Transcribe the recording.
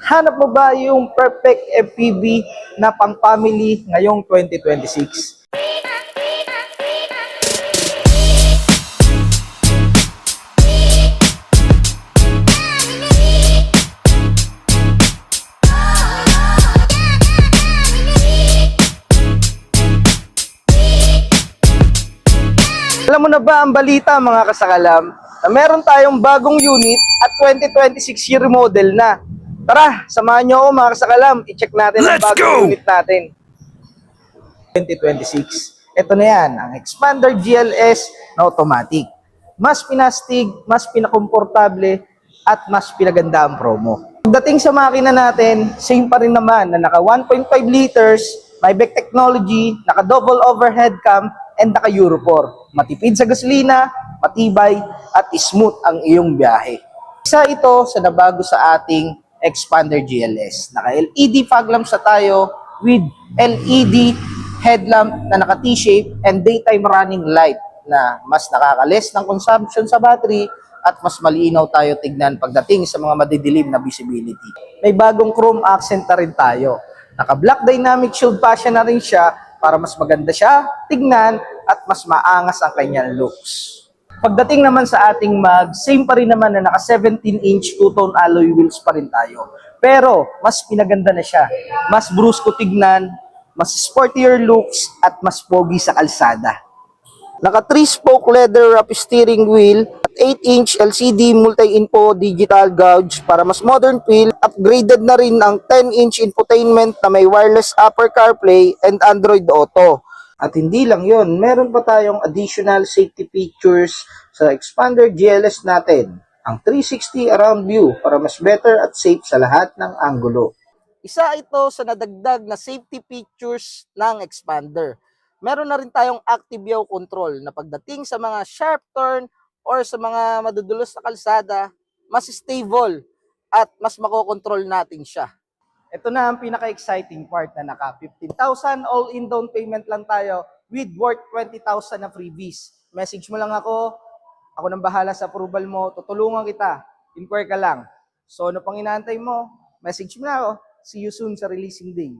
Hanap mo ba yung perfect FPV na pang-family ngayong 2026? Alam mo na ba ang balita mga kasakalam na meron tayong bagong unit at 2026 year model na? Tara, samahan nyo ako mga kasakalam, i-check natin ang bagong unit natin. 2026. Ito na yan, ang Expander GLS na automatic. Mas pinastig, mas pinakomportable, at mas pinaganda ang promo. Pagdating sa makina natin, same pa rin naman na naka 1.5 liters, may back technology, naka double overhead cam, and naka Euro 4. Matipid sa gasolina, matibay, at smooth ang iyong biyahe. Isa ito sa nabago sa ating Expander GLS. Naka LED fog lamps na tayo with LED headlamp na naka T-shape and daytime running light na mas nakakales ng consumption sa battery at mas malinaw tayo tignan pagdating sa mga madidilim na visibility. May bagong chrome accent na rin tayo. Naka black dynamic shield fascia na rin siya para mas maganda siya tignan at mas maangas ang kanyang looks. Pagdating naman sa ating mag, same pa rin naman na naka 17-inch two-tone alloy wheels pa rin tayo. Pero mas pinaganda na siya. Mas brusko tignan, mas sportier looks, at mas pogi sa kalsada. Naka 3-spoke leather wrap steering wheel at 8-inch LCD multi-info digital gauge para mas modern feel. Upgraded na rin ang 10-inch infotainment na may wireless Apple CarPlay and Android Auto. At hindi lang yon, meron pa tayong additional safety features sa Expander GLS natin. Ang 360 around view para mas better at safe sa lahat ng anggulo. Isa ito sa nadagdag na safety features ng Expander. Meron na rin tayong active yaw control na pagdating sa mga sharp turn or sa mga madudulos na kalsada, mas stable at mas makokontrol natin siya. Ito na ang pinaka-exciting part na naka 15,000 all-in down payment lang tayo with worth 20,000 na freebies. Message mo lang ako nang bahala sa approval mo, tutulungan kita, inquire ka lang. So ano pang inaantay mo? Message mo na ako. See you soon sa releasing day.